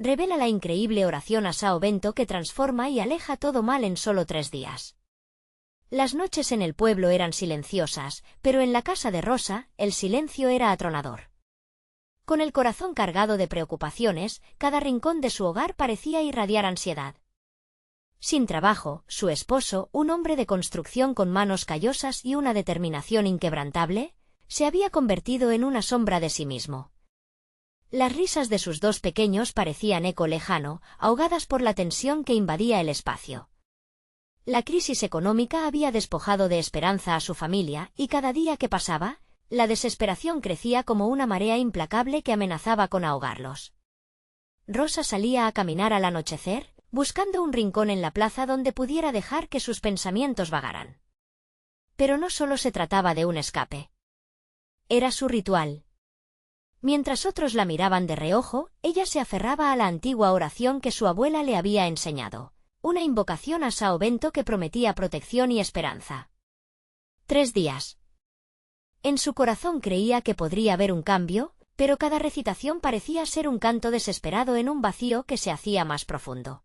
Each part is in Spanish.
revela la increíble oración a Sao Bento que transforma y aleja todo mal en solo 3 días. Las noches en el pueblo eran silenciosas, pero en la casa de Rosa, el silencio era atronador. Con el corazón cargado de preocupaciones, cada rincón de su hogar parecía irradiar ansiedad. Sin trabajo, su esposo, un hombre de construcción con manos callosas y una determinación inquebrantable, se había convertido en una sombra de sí mismo. Las risas de sus 2 pequeños parecían eco lejano, ahogadas por la tensión que invadía el espacio. La crisis económica había despojado de esperanza a su familia, y cada día que pasaba, la desesperación crecía como una marea implacable que amenazaba con ahogarlos. Rosa salía a caminar al anochecer, buscando un rincón en la plaza donde pudiera dejar que sus pensamientos vagaran. Pero no solo se trataba de un escape. Era su ritual. Mientras otros la miraban de reojo, ella se aferraba a la antigua oración que su abuela le había enseñado, una invocación a Sao Bento que prometía protección y esperanza. 3 días. En su corazón creía que podría haber un cambio, pero cada recitación parecía ser un canto desesperado en un vacío que se hacía más profundo.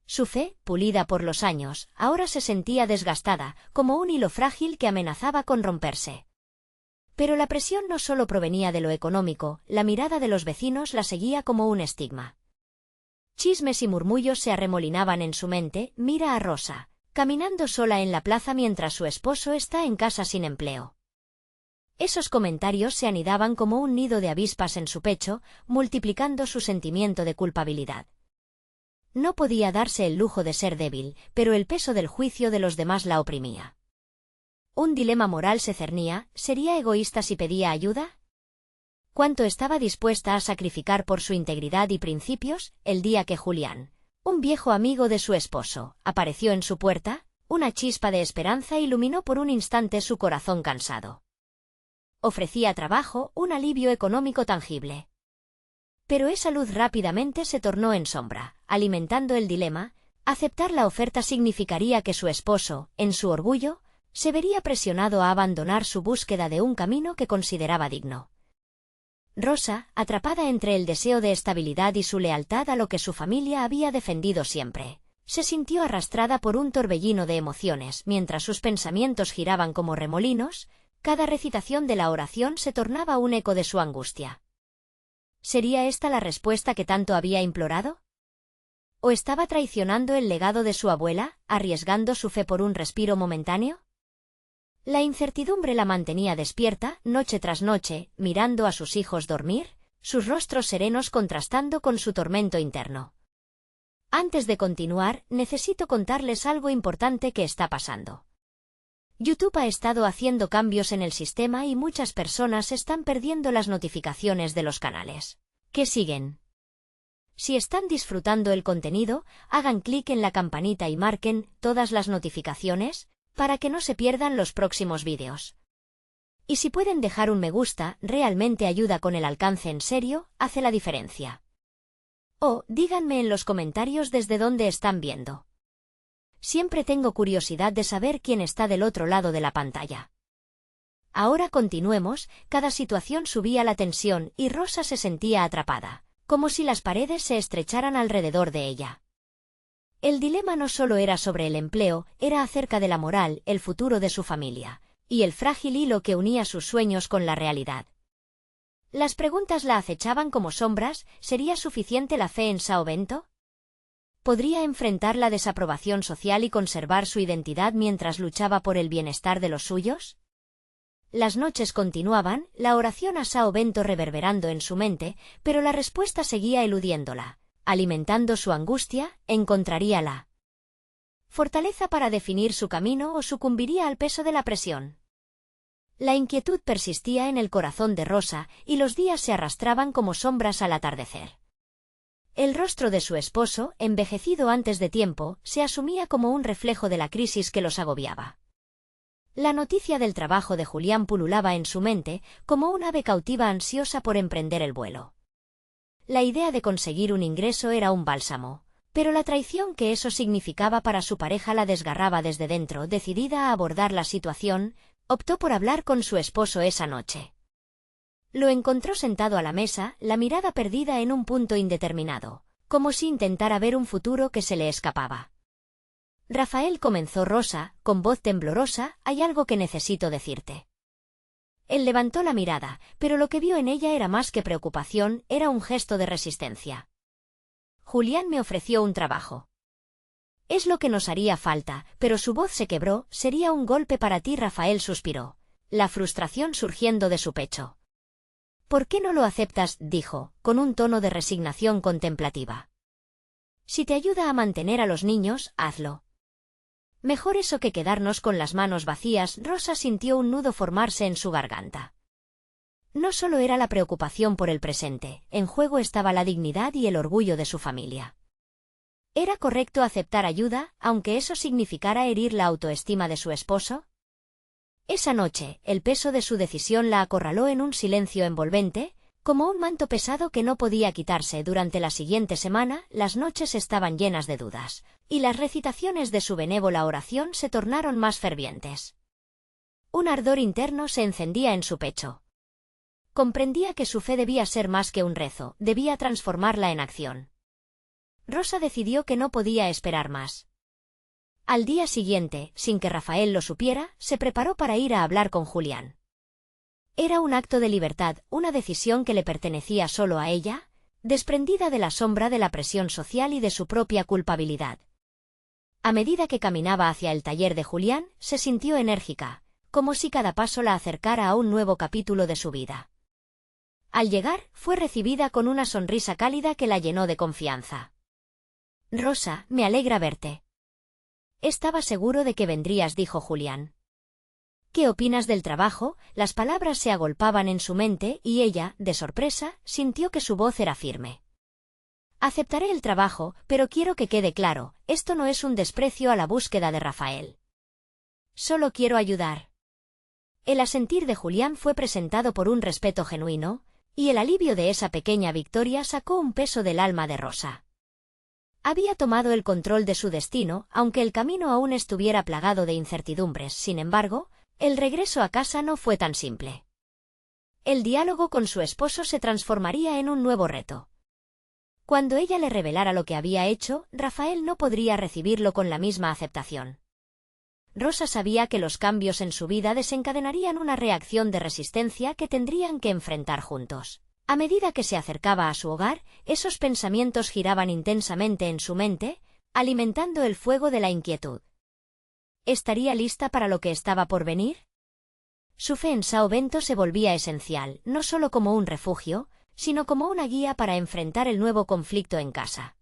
Su fe, pulida por los años, ahora se sentía desgastada, como un hilo frágil que amenazaba con romperse. Pero la presión no solo provenía de lo económico, la mirada de los vecinos la seguía como un estigma. Chismes y murmullos se arremolinaban en su mente. Mira a Rosa, caminando sola en la plaza mientras su esposo está en casa sin empleo. Esos comentarios se anidaban como un nido de avispas en su pecho, multiplicando su sentimiento de culpabilidad. No podía darse el lujo de ser débil, pero el peso del juicio de los demás la oprimía. Un dilema moral se cernía. ¿Sería egoísta si pedía ayuda? ¿Cuánto estaba dispuesta a sacrificar por su integridad y principios? El día que Julián, un viejo amigo de su esposo, apareció en su puerta, una chispa de esperanza iluminó por un instante su corazón cansado. Ofrecía trabajo, un alivio económico tangible. Pero esa luz rápidamente se tornó en sombra, alimentando el dilema. Aceptar la oferta significaría que su esposo, en su orgullo, se vería presionado a abandonar su búsqueda de un camino que consideraba digno. Rosa, atrapada entre el deseo de estabilidad y su lealtad a lo que su familia había defendido siempre, se sintió arrastrada por un torbellino de emociones. Mientras sus pensamientos giraban como remolinos, cada recitación de la oración se tornaba un eco de su angustia. ¿Sería esta la respuesta que tanto había implorado? ¿O estaba traicionando el legado de su abuela, arriesgando su fe por un respiro momentáneo? La incertidumbre la mantenía despierta, noche tras noche, mirando a sus hijos dormir, sus rostros serenos contrastando con su tormento interno. Antes de continuar, necesito contarles algo importante que está pasando. YouTube ha estado haciendo cambios en el sistema y muchas personas están perdiendo las notificaciones de los canales que siguen. Si están disfrutando el contenido, hagan clic en la campanita y marquen todas las notificaciones, para que no se pierdan los próximos vídeos. Y si pueden dejar un me gusta, realmente ayuda con el alcance. En serio, hace la diferencia. O, díganme en los comentarios desde dónde están viendo. Siempre tengo curiosidad de saber quién está del otro lado de la pantalla. Ahora continuemos. Cada situación subía la tensión y Rosa se sentía atrapada, como si las paredes se estrecharan alrededor de ella. El dilema no solo era sobre el empleo, era acerca de la moral, el futuro de su familia, y el frágil hilo que unía sus sueños con la realidad. Las preguntas la acechaban como sombras. ¿Sería suficiente la fe en Sao Bento? ¿Podría enfrentar la desaprobación social y conservar su identidad mientras luchaba por el bienestar de los suyos? Las noches continuaban, la oración a Sao Bento reverberando en su mente, pero la respuesta seguía eludiéndola. Alimentando su angustia, ¿encontraría la fortaleza para definir su camino o sucumbiría al peso de la presión? La inquietud persistía en el corazón de Rosa, y los días se arrastraban como sombras al atardecer. El rostro de su esposo, envejecido antes de tiempo, se asumía como un reflejo de la crisis que los agobiaba. La noticia del trabajo de Julián pululaba en su mente, como un ave cautiva ansiosa por emprender el vuelo. La idea de conseguir un ingreso era un bálsamo, pero la traición que eso significaba para su pareja la desgarraba desde dentro. Decidida a abordar la situación, optó por hablar con su esposo esa noche. Lo encontró sentado a la mesa, la mirada perdida en un punto indeterminado, como si intentara ver un futuro que se le escapaba. Rafael, comenzó Rosa, con voz temblorosa, hay algo que necesito decirte. Él levantó la mirada, pero lo que vio en ella era más que preocupación, era un gesto de resistencia. Julián me ofreció un trabajo. Es lo que nos haría falta, pero su voz se quebró, sería un golpe para ti. Rafael suspiró, la frustración surgiendo de su pecho. ¿Por qué no lo aceptas?, dijo, con un tono de resignación contemplativa. Si te ayuda a mantener a los niños, hazlo. Mejor eso que quedarnos con las manos vacías. Rosa sintió un nudo formarse en su garganta. No solo era la preocupación por el presente, en juego estaba la dignidad y el orgullo de su familia. ¿Era correcto aceptar ayuda, aunque eso significara herir la autoestima de su esposo? Esa noche, el peso de su decisión la acorraló en un silencio envolvente, como un manto pesado que no podía quitarse. Durante la siguiente semana, las noches estaban llenas de dudas, y las recitaciones de su benévola oración se tornaron más fervientes. Un ardor interno se encendía en su pecho. Comprendía que su fe debía ser más que un rezo, debía transformarla en acción. Rosa decidió que no podía esperar más. Al día siguiente, sin que Rafael lo supiera, se preparó para ir a hablar con Julián. Era un acto de libertad, una decisión que le pertenecía solo a ella, desprendida de la sombra de la presión social y de su propia culpabilidad. A medida que caminaba hacia el taller de Julián, se sintió enérgica, como si cada paso la acercara a un nuevo capítulo de su vida. Al llegar, fue recibida con una sonrisa cálida que la llenó de confianza. Rosa, me alegra verte. Estaba seguro de que vendrías, dijo Julián. ¿Qué opinas del trabajo? Las palabras se agolpaban en su mente y ella, de sorpresa, sintió que su voz era firme. Aceptaré el trabajo, pero quiero que quede claro, esto no es un desprecio a la búsqueda de Rafael. Solo quiero ayudar. El asentir de Julián fue presentado por un respeto genuino, y el alivio de esa pequeña victoria sacó un peso del alma de Rosa. Había tomado el control de su destino, aunque el camino aún estuviera plagado de incertidumbres. Sin embargo, el regreso a casa no fue tan simple. El diálogo con su esposo se transformaría en un nuevo reto. Cuando ella le revelara lo que había hecho, Rafael no podría recibirlo con la misma aceptación. Rosa sabía que los cambios en su vida desencadenarían una reacción de resistencia que tendrían que enfrentar juntos. A medida que se acercaba a su hogar, esos pensamientos giraban intensamente en su mente, alimentando el fuego de la inquietud. ¿Estaría lista para lo que estaba por venir? Su fe en São Bento se volvía esencial, no solo como un refugio, sino como una guía para enfrentar el nuevo conflicto en casa.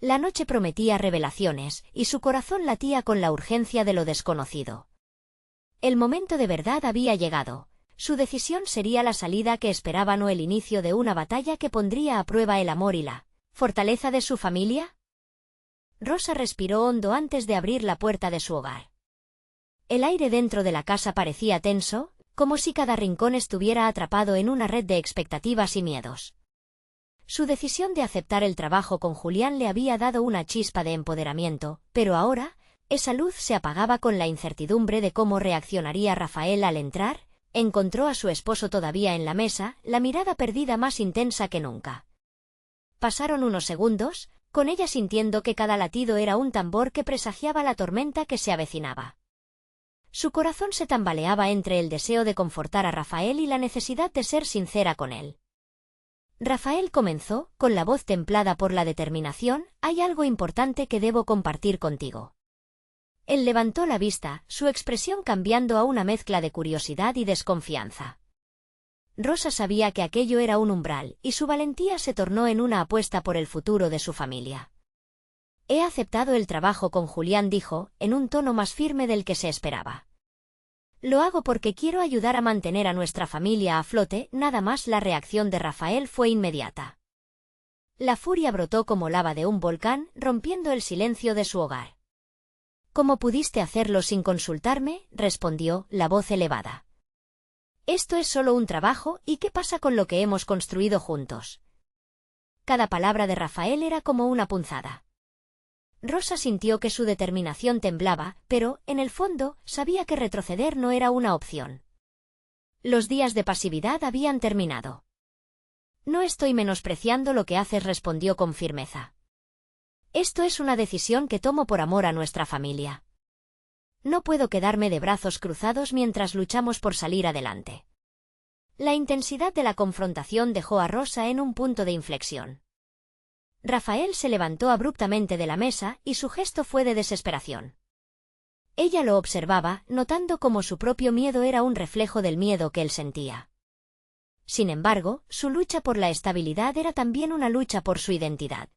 La noche prometía revelaciones, y su corazón latía con la urgencia de lo desconocido. El momento de verdad había llegado. Su decisión sería la salida que esperaban o el inicio de una batalla que pondría a prueba el amor y la fortaleza de su familia. Rosa respiró hondo antes de abrir la puerta de su hogar. El aire dentro de la casa parecía tenso, como si cada rincón estuviera atrapado en una red de expectativas y miedos. Su decisión de aceptar el trabajo con Julián le había dado una chispa de empoderamiento, pero ahora, esa luz se apagaba con la incertidumbre de cómo reaccionaría Rafael al entrar. Encontró a su esposo todavía en la mesa, la mirada perdida más intensa que nunca. Pasaron unos segundos, con ella sintiendo que cada latido era un tambor que presagiaba la tormenta que se avecinaba. Su corazón se tambaleaba entre el deseo de confortar a Rafael y la necesidad de ser sincera con él. Rafael comenzó, con la voz templada por la determinación, hay algo importante que debo compartir contigo. Él levantó la vista, su expresión cambiando a una mezcla de curiosidad y desconfianza. Rosa sabía que aquello era un umbral, y su valentía se tornó en una apuesta por el futuro de su familia. He aceptado el trabajo con Julián, dijo, en un tono más firme del que se esperaba. Lo hago porque quiero ayudar a mantener a nuestra familia a flote, nada más. La reacción de Rafael fue inmediata. La furia brotó como lava de un volcán, rompiendo el silencio de su hogar. ¿Cómo pudiste hacerlo sin consultarme?, respondió, la voz elevada. Esto es solo un trabajo, ¿y qué pasa con lo que hemos construido juntos? Cada palabra de Rafael era como una punzada. Rosa sintió que su determinación temblaba, pero, en el fondo, sabía que retroceder no era una opción. Los días de pasividad habían terminado. No estoy menospreciando lo que haces, respondió con firmeza. Esto es una decisión que tomo por amor a nuestra familia. No puedo quedarme de brazos cruzados mientras luchamos por salir adelante. La intensidad de la confrontación dejó a Rosa en un punto de inflexión. Rafael se levantó abruptamente de la mesa y su gesto fue de desesperación. Ella lo observaba, notando cómo su propio miedo era un reflejo del miedo que él sentía. Sin embargo, su lucha por la estabilidad era también una lucha por su identidad.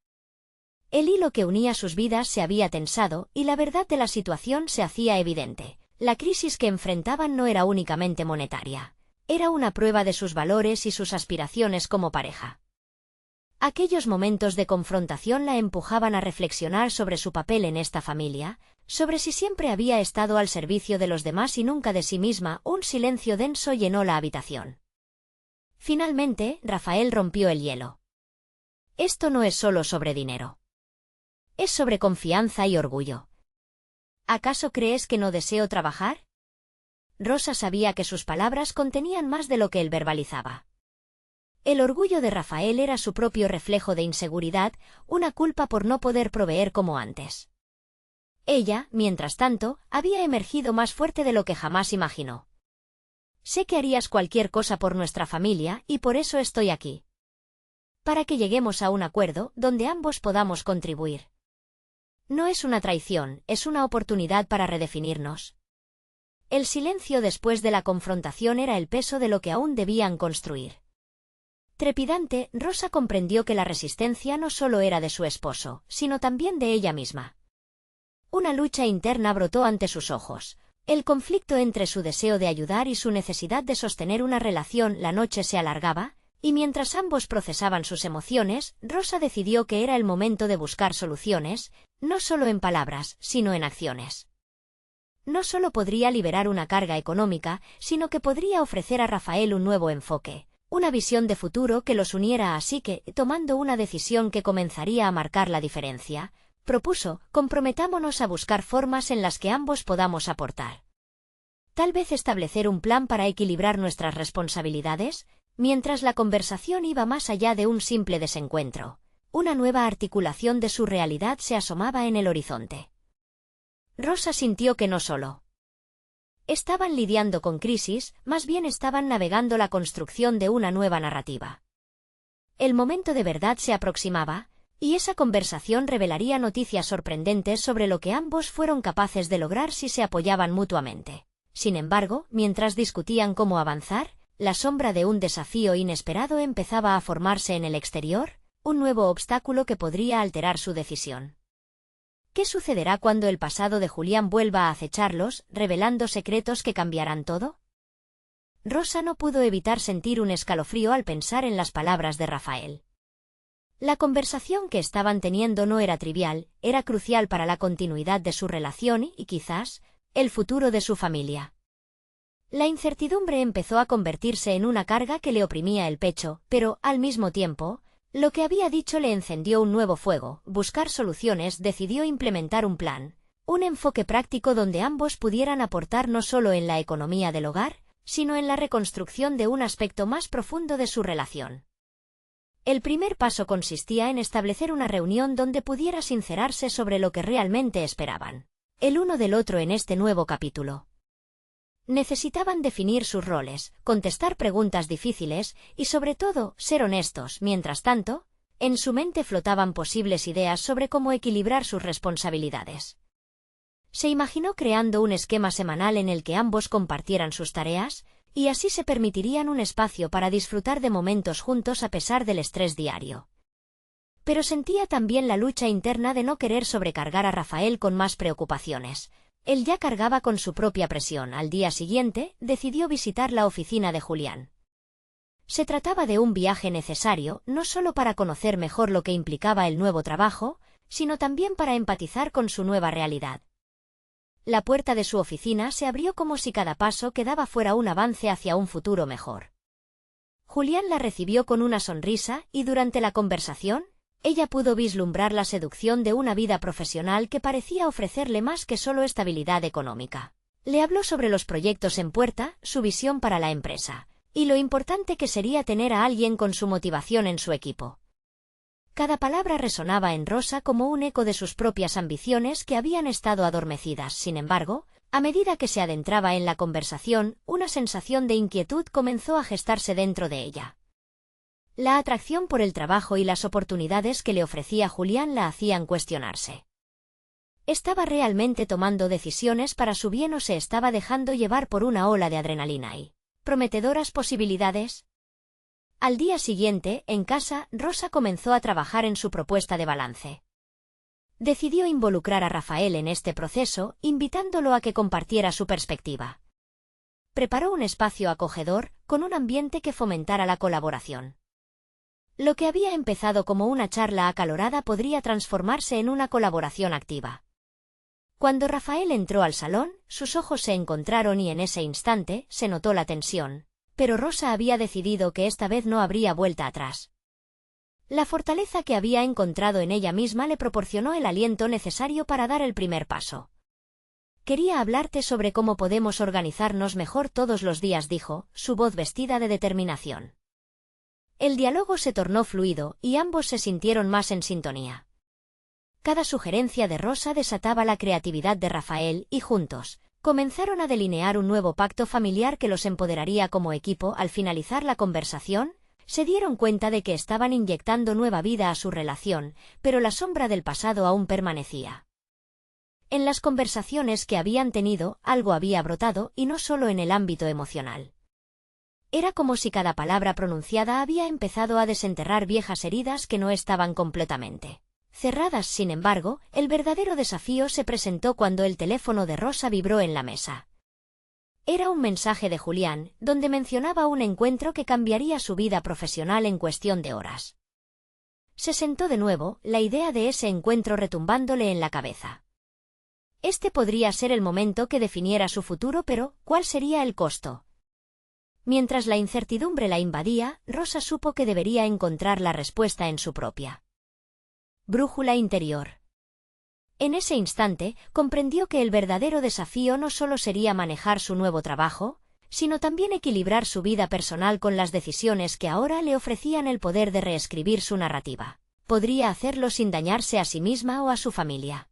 El hilo que unía sus vidas se había tensado y la verdad de la situación se hacía evidente. La crisis que enfrentaban no era únicamente monetaria. Era una prueba de sus valores y sus aspiraciones como pareja. Aquellos momentos de confrontación la empujaban a reflexionar sobre su papel en esta familia, sobre si siempre había estado al servicio de los demás y nunca de sí misma. Un silencio denso llenó la habitación. Finalmente, Rafael rompió el hielo. Esto no es solo sobre dinero. Es sobre confianza y orgullo. ¿Acaso crees que no deseo trabajar? Rosa sabía que sus palabras contenían más de lo que él verbalizaba. El orgullo de Rafael era su propio reflejo de inseguridad, una culpa por no poder proveer como antes. Ella, mientras tanto, había emergido más fuerte de lo que jamás imaginó. Sé que harías cualquier cosa por nuestra familia y por eso estoy aquí. Para que lleguemos a un acuerdo donde ambos podamos contribuir. No es una traición, es una oportunidad para redefinirnos. El silencio después de la confrontación era el peso de lo que aún debían construir. Trepidante, Rosa comprendió que la resistencia no solo era de su esposo, sino también de ella misma. Una lucha interna brotó ante sus ojos. El conflicto entre su deseo de ayudar y su necesidad de sostener una relación. La noche se alargaba, y mientras ambos procesaban sus emociones, Rosa decidió que era el momento de buscar soluciones, no solo en palabras, sino en acciones. No solo podría liberar una carga económica, sino que podría ofrecer a Rafael un nuevo enfoque, una visión de futuro que los uniera. Así que, tomando una decisión que comenzaría a marcar la diferencia, propuso: comprometámonos a buscar formas en las que ambos podamos aportar. Tal vez establecer un plan para equilibrar nuestras responsabilidades. Mientras la conversación iba más allá de un simple desencuentro, una nueva articulación de su realidad se asomaba en el horizonte. Rosa sintió que no solo estaban lidiando con crisis, más bien estaban navegando la construcción de una nueva narrativa. El momento de verdad se aproximaba, y esa conversación revelaría noticias sorprendentes sobre lo que ambos fueron capaces de lograr si se apoyaban mutuamente. Sin embargo, mientras discutían cómo avanzar, la sombra de un desafío inesperado empezaba a formarse en el exterior, un nuevo obstáculo que podría alterar su decisión. ¿Qué sucederá cuando el pasado de Julián vuelva a acecharlos, revelando secretos que cambiarán todo? Rosa no pudo evitar sentir un escalofrío al pensar en las palabras de Rafael. La conversación que estaban teniendo no era trivial, era crucial para la continuidad de su relación y, quizás, el futuro de su familia. La incertidumbre empezó a convertirse en una carga que le oprimía el pecho, pero, al mismo tiempo, lo que había dicho le encendió un nuevo fuego. Buscar soluciones. Decidió implementar un plan, un enfoque práctico donde ambos pudieran aportar no solo en la economía del hogar, sino en la reconstrucción de un aspecto más profundo de su relación. El primer paso consistía en establecer una reunión donde pudiera sincerarse sobre lo que realmente esperaban el uno del otro en este nuevo capítulo. Necesitaban definir sus roles, contestar preguntas difíciles y, sobre todo, ser honestos. Mientras tanto, en su mente flotaban posibles ideas sobre cómo equilibrar sus responsabilidades. Se imaginó creando un esquema semanal en el que ambos compartieran sus tareas, y así se permitirían un espacio para disfrutar de momentos juntos a pesar del estrés diario. Pero sentía también la lucha interna de no querer sobrecargar a Rafael con más preocupaciones. Él ya cargaba con su propia presión. Al día siguiente, decidió visitar la oficina de Julián. Se trataba de un viaje necesario, no solo para conocer mejor lo que implicaba el nuevo trabajo, sino también para empatizar con su nueva realidad. La puerta de su oficina se abrió como si cada paso que daba fuera un avance hacia un futuro mejor. Julián la recibió con una sonrisa y durante la conversación, ella pudo vislumbrar la seducción de una vida profesional que parecía ofrecerle más que solo estabilidad económica. Le habló sobre los proyectos en puerta, su visión para la empresa, y lo importante que sería tener a alguien con su motivación en su equipo. Cada palabra resonaba en Rosa como un eco de sus propias ambiciones que habían estado adormecidas. Sin embargo, a medida que se adentraba en la conversación, una sensación de inquietud comenzó a gestarse dentro de ella. La atracción por el trabajo y las oportunidades que le ofrecía Julián la hacían cuestionarse. ¿Estaba realmente tomando decisiones para su bien o se estaba dejando llevar por una ola de adrenalina y prometedoras posibilidades? Al día siguiente, en casa, Rosa comenzó a trabajar en su propuesta de balance. Decidió involucrar a Rafael en este proceso, invitándolo a que compartiera su perspectiva. Preparó un espacio acogedor, con un ambiente que fomentara la colaboración. Lo que había empezado como una charla acalorada podría transformarse en una colaboración activa. Cuando Rafael entró al salón, sus ojos se encontraron y en ese instante se notó la tensión, pero Rosa había decidido que esta vez no habría vuelta atrás. La fortaleza que había encontrado en ella misma le proporcionó el aliento necesario para dar el primer paso. Quería hablarte sobre cómo podemos organizarnos mejor todos los días, dijo, su voz vestida de determinación. El diálogo se tornó fluido y ambos se sintieron más en sintonía. Cada sugerencia de Rosa desataba la creatividad de Rafael y juntos comenzaron a delinear un nuevo pacto familiar que los empoderaría como equipo. Al finalizar la conversación, se dieron cuenta de que estaban inyectando nueva vida a su relación, pero la sombra del pasado aún permanecía. En las conversaciones que habían tenido, algo había brotado y no solo en el ámbito emocional. Era como si cada palabra pronunciada había empezado a desenterrar viejas heridas que no estaban completamente cerradas. Sin embargo, el verdadero desafío se presentó cuando el teléfono de Rosa vibró en la mesa. Era un mensaje de Julián, donde mencionaba un encuentro que cambiaría su vida profesional en cuestión de horas. Se sentó de nuevo, la idea de ese encuentro retumbándole en la cabeza. Este podría ser el momento que definiera su futuro, pero ¿cuál sería el costo? Mientras la incertidumbre la invadía, Rosa supo que debería encontrar la respuesta en su propia brújula interior. En ese instante, comprendió que el verdadero desafío no solo sería manejar su nuevo trabajo, sino también equilibrar su vida personal con las decisiones que ahora le ofrecían el poder de reescribir su narrativa. Podría hacerlo sin dañarse a sí misma o a su familia.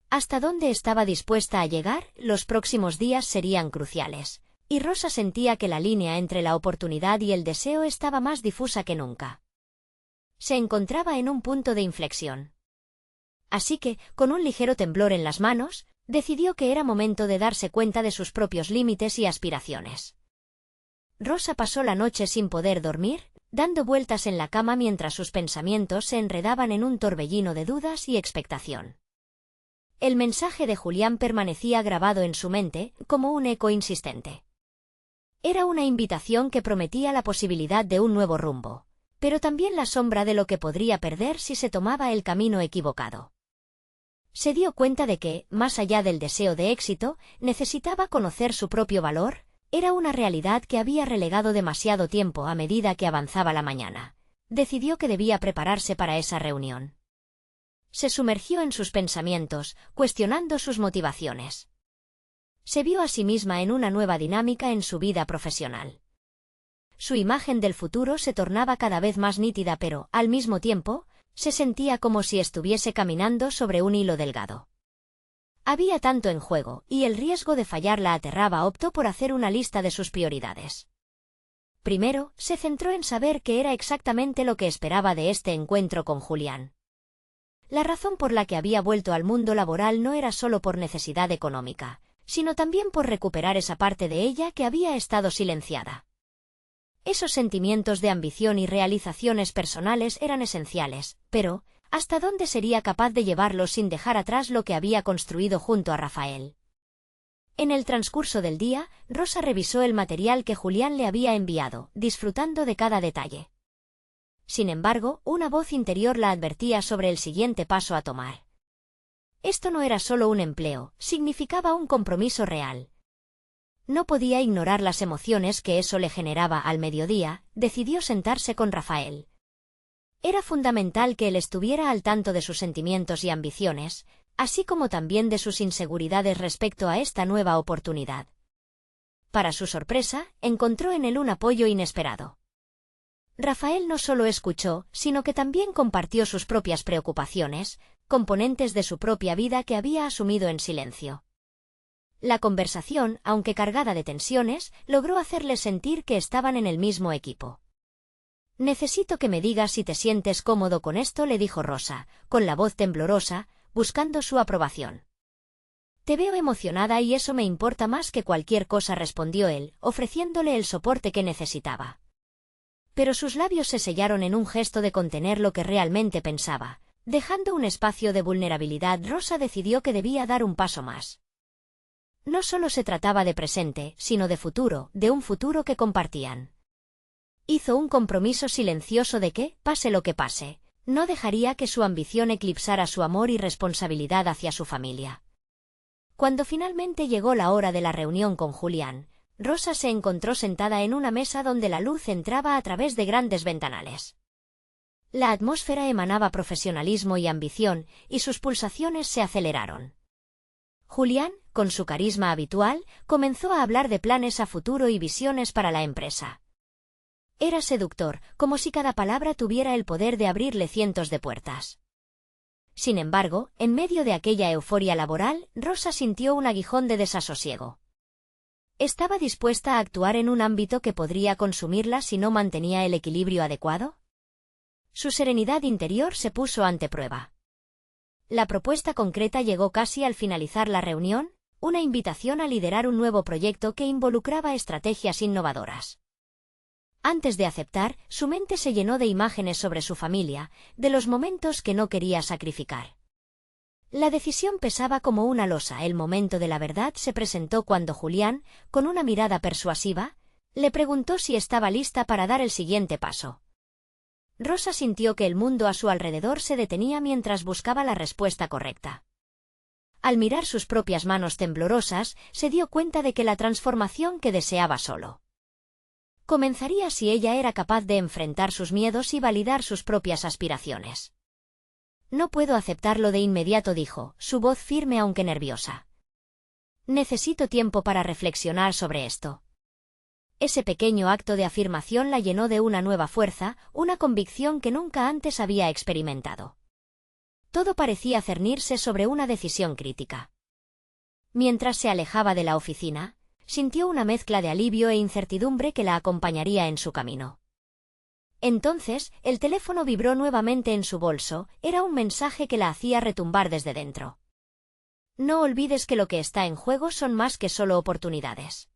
¿Hasta dónde estaba dispuesta a llegar? Los próximos días serían cruciales, y Rosa sentía que la línea entre la oportunidad y el deseo estaba más difusa que nunca. Se encontraba en un punto de inflexión. Así que, con un ligero temblor en las manos, decidió que era momento de darse cuenta de sus propios límites y aspiraciones. Rosa pasó la noche sin poder dormir, dando vueltas en la cama mientras sus pensamientos se enredaban en un torbellino de dudas y expectación. El mensaje de Julián permanecía grabado en su mente, como un eco insistente. Era una invitación que prometía la posibilidad de un nuevo rumbo, pero también la sombra de lo que podría perder si se tomaba el camino equivocado. Se dio cuenta de que, más allá del deseo de éxito, necesitaba conocer su propio valor. Era una realidad que había relegado demasiado tiempo. A medida que avanzaba la mañana, decidió que debía prepararse para esa reunión. Se sumergió en sus pensamientos, cuestionando sus motivaciones. Se vio a sí misma en una nueva dinámica en su vida profesional. Su imagen del futuro se tornaba cada vez más nítida, pero, al mismo tiempo, se sentía como si estuviese caminando sobre un hilo delgado. Había tanto en juego, y el riesgo de fallar la aterraba. Optó por hacer una lista de sus prioridades. Primero, se centró en saber qué era exactamente lo que esperaba de este encuentro con Julián. La razón por la que había vuelto al mundo laboral no era solo por necesidad económica, sino también por recuperar esa parte de ella que había estado silenciada. Esos sentimientos de ambición y realizaciones personales eran esenciales, pero ¿hasta dónde sería capaz de llevarlos sin dejar atrás lo que había construido junto a Rafael? En el transcurso del día, Rosa revisó el material que Julián le había enviado, disfrutando de cada detalle. Sin embargo, una voz interior la advertía sobre el siguiente paso a tomar. Esto no era solo un empleo, significaba un compromiso real. No podía ignorar las emociones que eso le generaba. Al mediodía, decidió sentarse con Rafael. Era fundamental que él estuviera al tanto de sus sentimientos y ambiciones, así como también de sus inseguridades respecto a esta nueva oportunidad. Para su sorpresa, encontró en él un apoyo inesperado. Rafael no solo escuchó, sino que también compartió sus propias preocupaciones, componentes de su propia vida que había asumido en silencio. La conversación, aunque cargada de tensiones, logró hacerles sentir que estaban en el mismo equipo. «Necesito que me digas si te sientes cómodo con esto», le dijo Rosa, con la voz temblorosa, buscando su aprobación. «Te veo emocionada y eso me importa más que cualquier cosa», respondió él, ofreciéndole el soporte que necesitaba. Pero sus labios se sellaron en un gesto de contener lo que realmente pensaba. Dejando un espacio de vulnerabilidad, Rosa decidió que debía dar un paso más. No solo se trataba de presente, sino de futuro, de un futuro que compartían. Hizo un compromiso silencioso de que, pase lo que pase, no dejaría que su ambición eclipsara su amor y responsabilidad hacia su familia. Cuando finalmente llegó la hora de la reunión con Julián, Rosa se encontró sentada en una mesa donde la luz entraba a través de grandes ventanales. La atmósfera emanaba profesionalismo y ambición, y sus pulsaciones se aceleraron. Julián, con su carisma habitual, comenzó a hablar de planes a futuro y visiones para la empresa. Era seductor, como si cada palabra tuviera el poder de abrirle cientos de puertas. Sin embargo, en medio de aquella euforia laboral, Rosa sintió un aguijón de desasosiego. ¿Estaba dispuesta a actuar en un ámbito que podría consumirla si no mantenía el equilibrio adecuado? Su serenidad interior se puso ante prueba. La propuesta concreta llegó casi al finalizar la reunión, una invitación a liderar un nuevo proyecto que involucraba estrategias innovadoras. Antes de aceptar, su mente se llenó de imágenes sobre su familia, de los momentos que no quería sacrificar. La decisión pesaba como una losa. El momento de la verdad se presentó cuando Julián, con una mirada persuasiva, le preguntó si estaba lista para dar el siguiente paso. Rosa sintió que el mundo a su alrededor se detenía mientras buscaba la respuesta correcta. Al mirar sus propias manos temblorosas, se dio cuenta de que la transformación que deseaba solo comenzaría si ella era capaz de enfrentar sus miedos y validar sus propias aspiraciones. «No puedo aceptarlo de inmediato», dijo, su voz firme aunque nerviosa. «Necesito tiempo para reflexionar sobre esto». Ese pequeño acto de afirmación la llenó de una nueva fuerza, una convicción que nunca antes había experimentado. Todo parecía cernirse sobre una decisión crítica. Mientras se alejaba de la oficina, sintió una mezcla de alivio e incertidumbre que la acompañaría en su camino. Entonces, el teléfono vibró nuevamente en su bolso. Era un mensaje que la hacía retumbar desde dentro. «No olvides que lo que está en juego son más que solo oportunidades».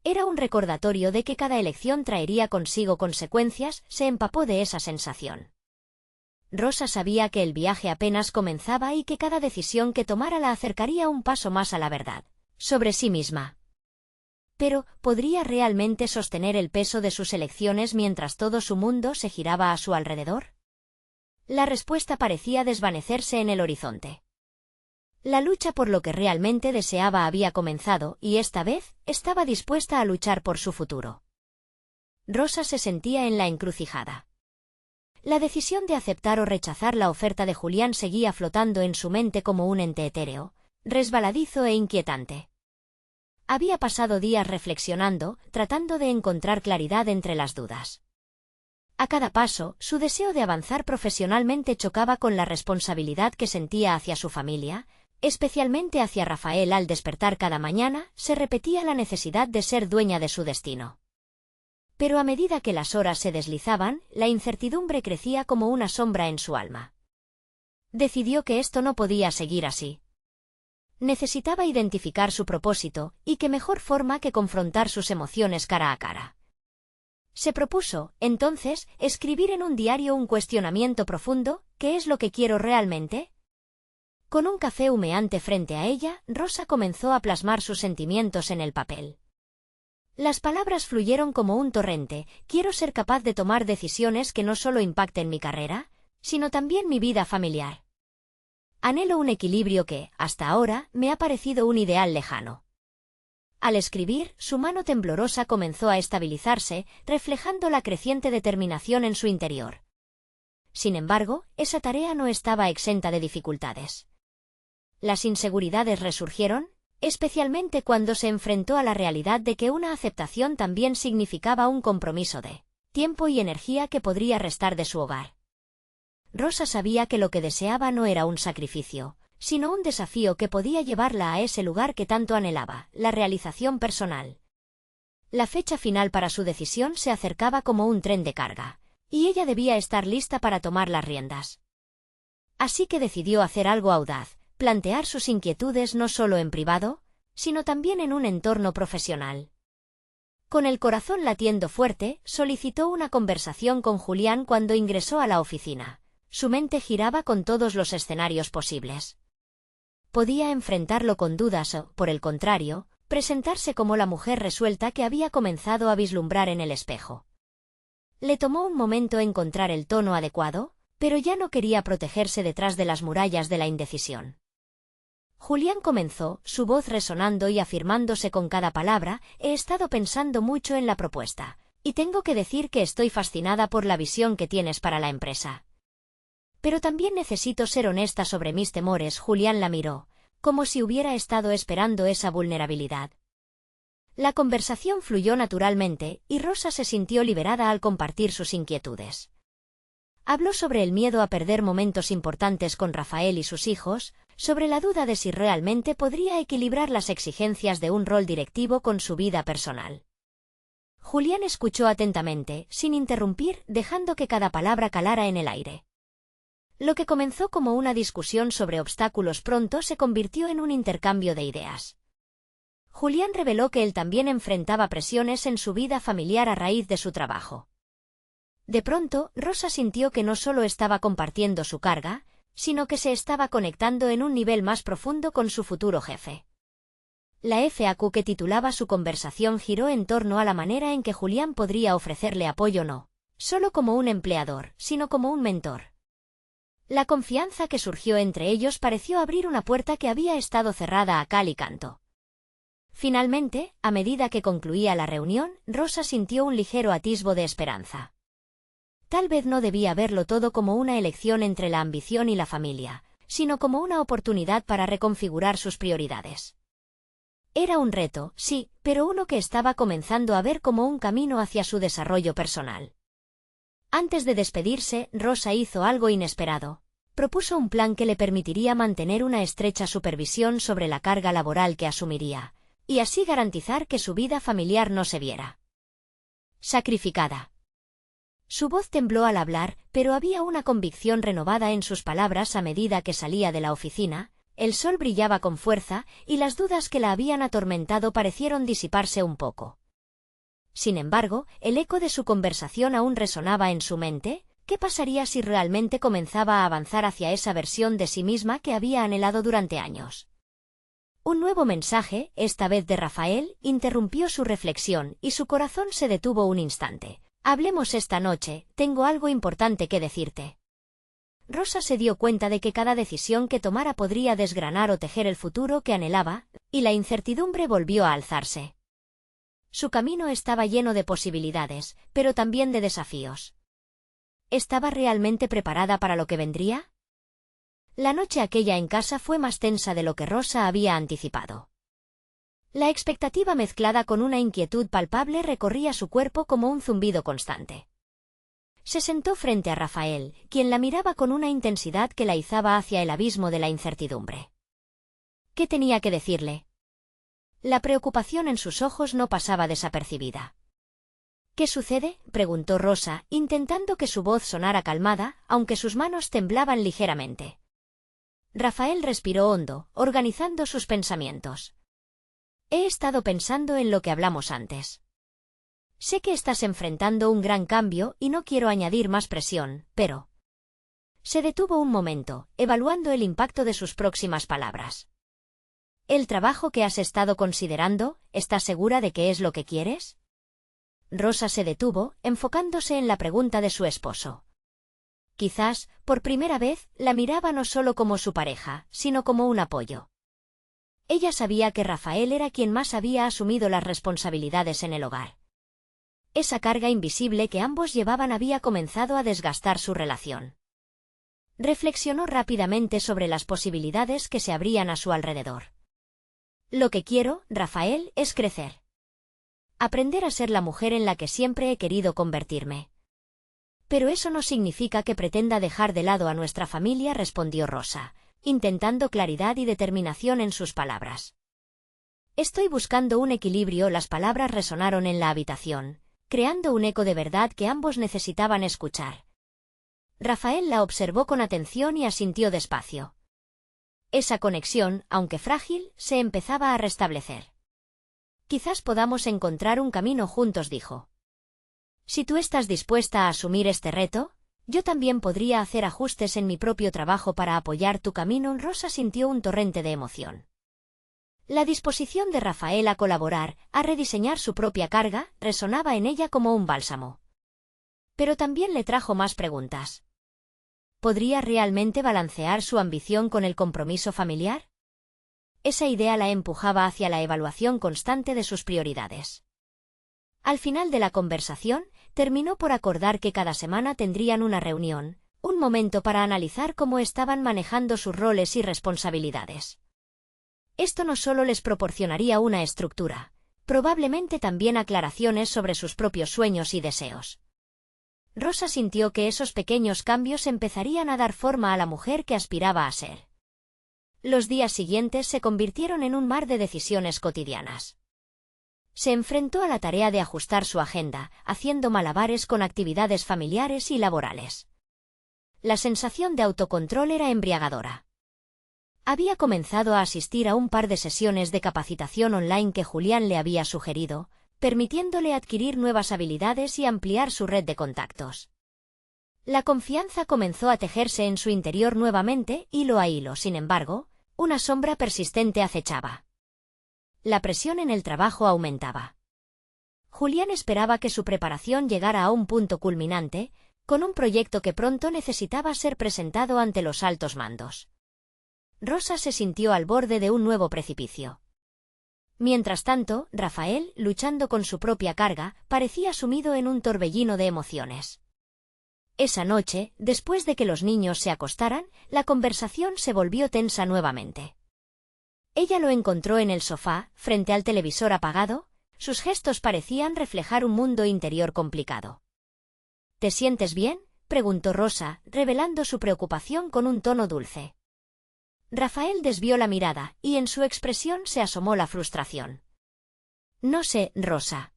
Era un recordatorio de que cada elección traería consigo consecuencias. Se empapó de esa sensación. Rosa sabía que el viaje apenas comenzaba y que cada decisión que tomara la acercaría un paso más a la verdad sobre sí misma. Pero, ¿podría realmente sostener el peso de sus elecciones mientras todo su mundo se giraba a su alrededor? La respuesta parecía desvanecerse en el horizonte. La lucha por lo que realmente deseaba había comenzado, y esta vez, estaba dispuesta a luchar por su futuro. Rosa se sentía en la encrucijada. La decisión de aceptar o rechazar la oferta de Julián seguía flotando en su mente como un ente etéreo, resbaladizo e inquietante. Había pasado días reflexionando, tratando de encontrar claridad entre las dudas. A cada paso, su deseo de avanzar profesionalmente chocaba con la responsabilidad que sentía hacia su familia, especialmente hacia Rafael. Al despertar cada mañana, se repetía la necesidad de ser dueña de su destino. Pero a medida que las horas se deslizaban, la incertidumbre crecía como una sombra en su alma. Decidió que esto no podía seguir así. Necesitaba identificar su propósito, y qué mejor forma que confrontar sus emociones cara a cara. Se propuso, entonces, escribir en un diario un cuestionamiento profundo: ¿qué es lo que quiero realmente? Con un café humeante frente a ella, Rosa comenzó a plasmar sus sentimientos en el papel. Las palabras fluyeron como un torrente. Quiero ser capaz de tomar decisiones que no solo impacten mi carrera, sino también mi vida familiar. Anhelo un equilibrio que, hasta ahora, me ha parecido un ideal lejano. Al escribir, su mano temblorosa comenzó a estabilizarse, reflejando la creciente determinación en su interior. Sin embargo, esa tarea no estaba exenta de dificultades. Las inseguridades resurgieron, especialmente cuando se enfrentó a la realidad de que una aceptación también significaba un compromiso de tiempo y energía que podría restar de su hogar. Rosa sabía que lo que deseaba no era un sacrificio, sino un desafío que podía llevarla a ese lugar que tanto anhelaba, la realización personal. La fecha final para su decisión se acercaba como un tren de carga, y ella debía estar lista para tomar las riendas. Así que decidió hacer algo audaz, plantear sus inquietudes no solo en privado, sino también en un entorno profesional. Con el corazón latiendo fuerte, solicitó una conversación con Julián cuando ingresó a la oficina. Su mente giraba con todos los escenarios posibles. Podía enfrentarlo con dudas o, por el contrario, presentarse como la mujer resuelta que había comenzado a vislumbrar en el espejo. Le tomó un momento encontrar el tono adecuado, pero ya no quería protegerse detrás de las murallas de la indecisión. Julián comenzó, su voz resonando y afirmándose con cada palabra: he estado pensando mucho en la propuesta, y tengo que decir que estoy fascinada por la visión que tienes para la empresa. Pero también necesito ser honesta sobre mis temores. Julián la miró, como si hubiera estado esperando esa vulnerabilidad. La conversación fluyó naturalmente, y Rosa se sintió liberada al compartir sus inquietudes. Habló sobre el miedo a perder momentos importantes con Rafael y sus hijos, sobre la duda de si realmente podría equilibrar las exigencias de un rol directivo con su vida personal. Julián escuchó atentamente, sin interrumpir, dejando que cada palabra calara en el aire. Lo que comenzó como una discusión sobre obstáculos pronto se convirtió en un intercambio de ideas. Julián reveló que él también enfrentaba presiones en su vida familiar a raíz de su trabajo. De pronto, Rosa sintió que no solo estaba compartiendo su carga, sino que se estaba conectando en un nivel más profundo con su futuro jefe. La FAQ que titulaba su conversación giró en torno a la manera en que Julián podría ofrecerle apoyo no solo como un empleador, sino como un mentor. La confianza que surgió entre ellos pareció abrir una puerta que había estado cerrada a cal y canto. Finalmente, a medida que concluía la reunión, Rosa sintió un ligero atisbo de esperanza. Tal vez no debía verlo todo como una elección entre la ambición y la familia, sino como una oportunidad para reconfigurar sus prioridades. Era un reto, sí, pero uno que estaba comenzando a ver como un camino hacia su desarrollo personal. Antes de despedirse, Rosa hizo algo inesperado. Propuso un plan que le permitiría mantener una estrecha supervisión sobre la carga laboral que asumiría, y así garantizar que su vida familiar no se viera sacrificada. Su voz tembló al hablar, pero había una convicción renovada en sus palabras a medida que salía de la oficina. El sol brillaba con fuerza, y las dudas que la habían atormentado parecieron disiparse un poco. Sin embargo, el eco de su conversación aún resonaba en su mente. ¿Qué pasaría si realmente comenzaba a avanzar hacia esa versión de sí misma que había anhelado durante años? Un nuevo mensaje, esta vez de Rafael, interrumpió su reflexión, y su corazón se detuvo un instante. Hablemos esta noche, tengo algo importante que decirte. Rosa se dio cuenta de que cada decisión que tomara podría desgranar o tejer el futuro que anhelaba, y la incertidumbre volvió a alzarse. Su camino estaba lleno de posibilidades, pero también de desafíos. ¿Estaba realmente preparada para lo que vendría? La noche aquella en casa fue más tensa de lo que Rosa había anticipado. La expectativa mezclada con una inquietud palpable recorría su cuerpo como un zumbido constante. Se sentó frente a Rafael, quien la miraba con una intensidad que la izaba hacia el abismo de la incertidumbre. ¿Qué tenía que decirle? La preocupación en sus ojos no pasaba desapercibida. ¿Qué sucede?, preguntó Rosa, intentando que su voz sonara calmada, aunque sus manos temblaban ligeramente. Rafael respiró hondo, organizando sus pensamientos. He estado pensando en lo que hablamos antes. Sé que estás enfrentando un gran cambio y no quiero añadir más presión, pero... Se detuvo un momento, evaluando el impacto de sus próximas palabras. ¿El trabajo que has estado considerando, estás segura de que es lo que quieres? Rosa se detuvo, enfocándose en la pregunta de su esposo. Quizás, por primera vez, la miraba no solo como su pareja, sino como un apoyo. Ella sabía que Rafael era quien más había asumido las responsabilidades en el hogar. Esa carga invisible que ambos llevaban había comenzado a desgastar su relación. Reflexionó rápidamente sobre las posibilidades que se abrían a su alrededor. Lo que quiero, Rafael, es crecer. Aprender a ser la mujer en la que siempre he querido convertirme. Pero eso no significa que pretenda dejar de lado a nuestra familia, respondió Rosa, intentando claridad y determinación en sus palabras. Estoy buscando un equilibrio. Las palabras resonaron en la habitación, creando un eco de verdad que ambos necesitaban escuchar. Rafael la observó con atención y asintió despacio. Esa conexión, aunque frágil, se empezaba a restablecer. Quizás podamos encontrar un camino juntos, dijo. Si tú estás dispuesta a asumir este reto, yo también podría hacer ajustes en mi propio trabajo para apoyar tu camino. Rosa sintió un torrente de emoción. La disposición de Rafael a colaborar, a rediseñar su propia carga, resonaba en ella como un bálsamo. Pero también le trajo más preguntas. ¿Podría realmente balancear su ambición con el compromiso familiar? Esa idea la empujaba hacia la evaluación constante de sus prioridades. Al final de la conversación, terminó por acordar que cada semana tendrían una reunión, un momento para analizar cómo estaban manejando sus roles y responsabilidades. Esto no solo les proporcionaría una estructura, probablemente también aclaraciones sobre sus propios sueños y deseos. Rosa sintió que esos pequeños cambios empezarían a dar forma a la mujer que aspiraba a ser. Los días siguientes se convirtieron en un mar de decisiones cotidianas. Se enfrentó a la tarea de ajustar su agenda, haciendo malabares con actividades familiares y laborales. La sensación de autocontrol era embriagadora. Había comenzado a asistir a un par de sesiones de capacitación online que Julián le había sugerido, permitiéndole adquirir nuevas habilidades y ampliar su red de contactos. La confianza comenzó a tejerse en su interior nuevamente, hilo a hilo. Sin embargo, una sombra persistente acechaba. La presión en el trabajo aumentaba. Julián esperaba que su preparación llegara a un punto culminante, con un proyecto que pronto necesitaba ser presentado ante los altos mandos. Rosa se sintió al borde de un nuevo precipicio. Mientras tanto, Rafael, luchando con su propia carga, parecía sumido en un torbellino de emociones. Esa noche, después de que los niños se acostaran, la conversación se volvió tensa nuevamente. Ella lo encontró en el sofá, frente al televisor apagado. Sus gestos parecían reflejar un mundo interior complicado. ¿Te sientes bien?, preguntó Rosa, revelando su preocupación con un tono dulce. Rafael desvió la mirada, y en su expresión se asomó la frustración. No sé, Rosa.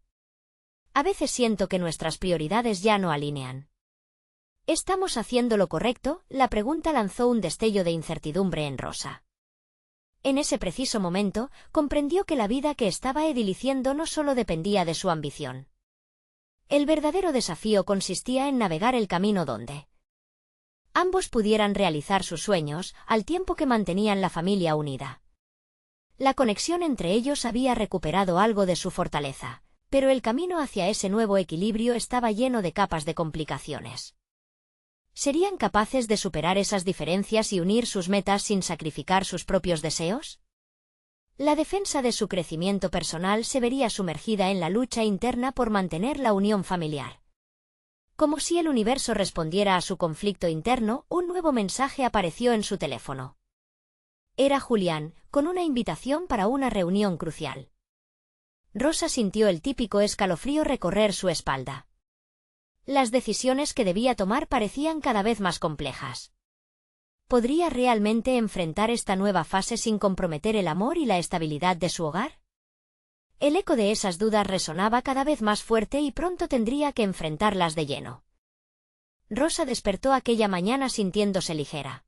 A veces siento que nuestras prioridades ya no alinean. ¿Estamos haciendo lo correcto?, la pregunta lanzó un destello de incertidumbre en Rosa. En ese preciso momento, comprendió que la vida que estaba ediliciendo no solo dependía de su ambición. El verdadero desafío consistía en navegar el camino donde ambos pudieran realizar sus sueños, al tiempo que mantenían la familia unida. La conexión entre ellos había recuperado algo de su fortaleza, pero el camino hacia ese nuevo equilibrio estaba lleno de capas de complicaciones. ¿Serían capaces de superar esas diferencias y unir sus metas sin sacrificar sus propios deseos? La defensa de su crecimiento personal se vería sumergida en la lucha interna por mantener la unión familiar. Como si el universo respondiera a su conflicto interno, un nuevo mensaje apareció en su teléfono. Era Julián, con una invitación para una reunión crucial. Rosa sintió el típico escalofrío recorrer su espalda. Las decisiones que debía tomar parecían cada vez más complejas. ¿Podría realmente enfrentar esta nueva fase sin comprometer el amor y la estabilidad de su hogar? El eco de esas dudas resonaba cada vez más fuerte y pronto tendría que enfrentarlas de lleno. Rosa despertó aquella mañana sintiéndose ligera.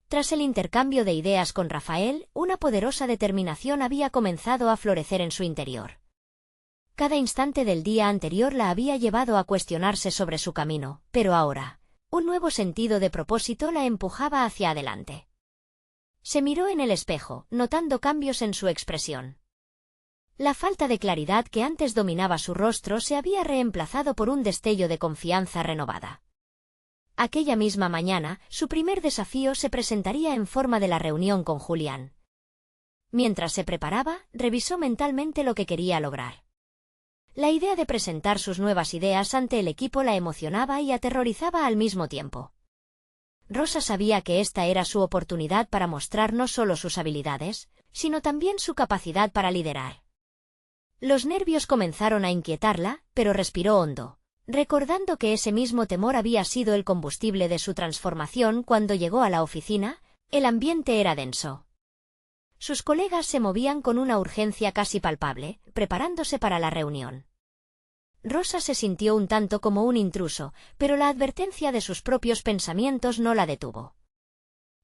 Tras el intercambio de ideas con Rafael, una poderosa determinación había comenzado a florecer en su interior. Cada instante del día anterior la había llevado a cuestionarse sobre su camino, pero ahora, un nuevo sentido de propósito la empujaba hacia adelante. Se miró en el espejo, notando cambios en su expresión. La falta de claridad que antes dominaba su rostro se había reemplazado por un destello de confianza renovada. Aquella misma mañana, su primer desafío se presentaría en forma de la reunión con Julián. Mientras se preparaba, revisó mentalmente lo que quería lograr. La idea de presentar sus nuevas ideas ante el equipo la emocionaba y aterrorizaba al mismo tiempo. Rosa sabía que esta era su oportunidad para mostrar no solo sus habilidades, sino también su capacidad para liderar. Los nervios comenzaron a inquietarla, pero respiró hondo, recordando que ese mismo temor había sido el combustible de su transformación cuando llegó a la oficina. El ambiente era denso. Sus colegas se movían con una urgencia casi palpable, preparándose para la reunión. Rosa se sintió un tanto como un intruso, pero la advertencia de sus propios pensamientos no la detuvo.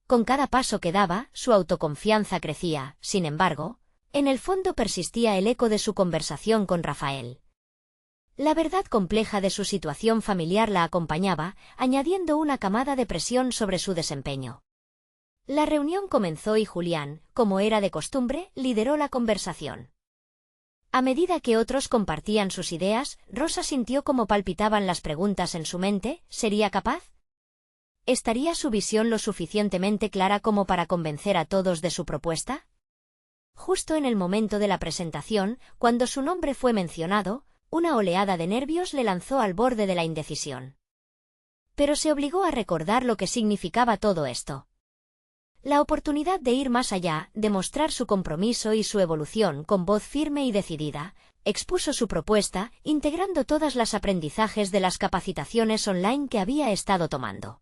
Con cada paso que daba, su autoconfianza crecía. Sin embargo, en el fondo persistía el eco de su conversación con Rafael. La verdad compleja de su situación familiar la acompañaba, añadiendo una camada de presión sobre su desempeño. La reunión comenzó y Julián, como era de costumbre, lideró la conversación. A medida que otros compartían sus ideas, Rosa sintió cómo palpitaban las preguntas en su mente. ¿Sería capaz? ¿Estaría su visión lo suficientemente clara como para convencer a todos de su propuesta? Justo en el momento de la presentación, cuando su nombre fue mencionado, una oleada de nervios le lanzó al borde de la indecisión. Pero se obligó a recordar lo que significaba todo esto. La oportunidad de ir más allá, de mostrar su compromiso y su evolución con voz firme y decidida, expuso su propuesta, integrando todas las aprendizajes de las capacitaciones online que había estado tomando.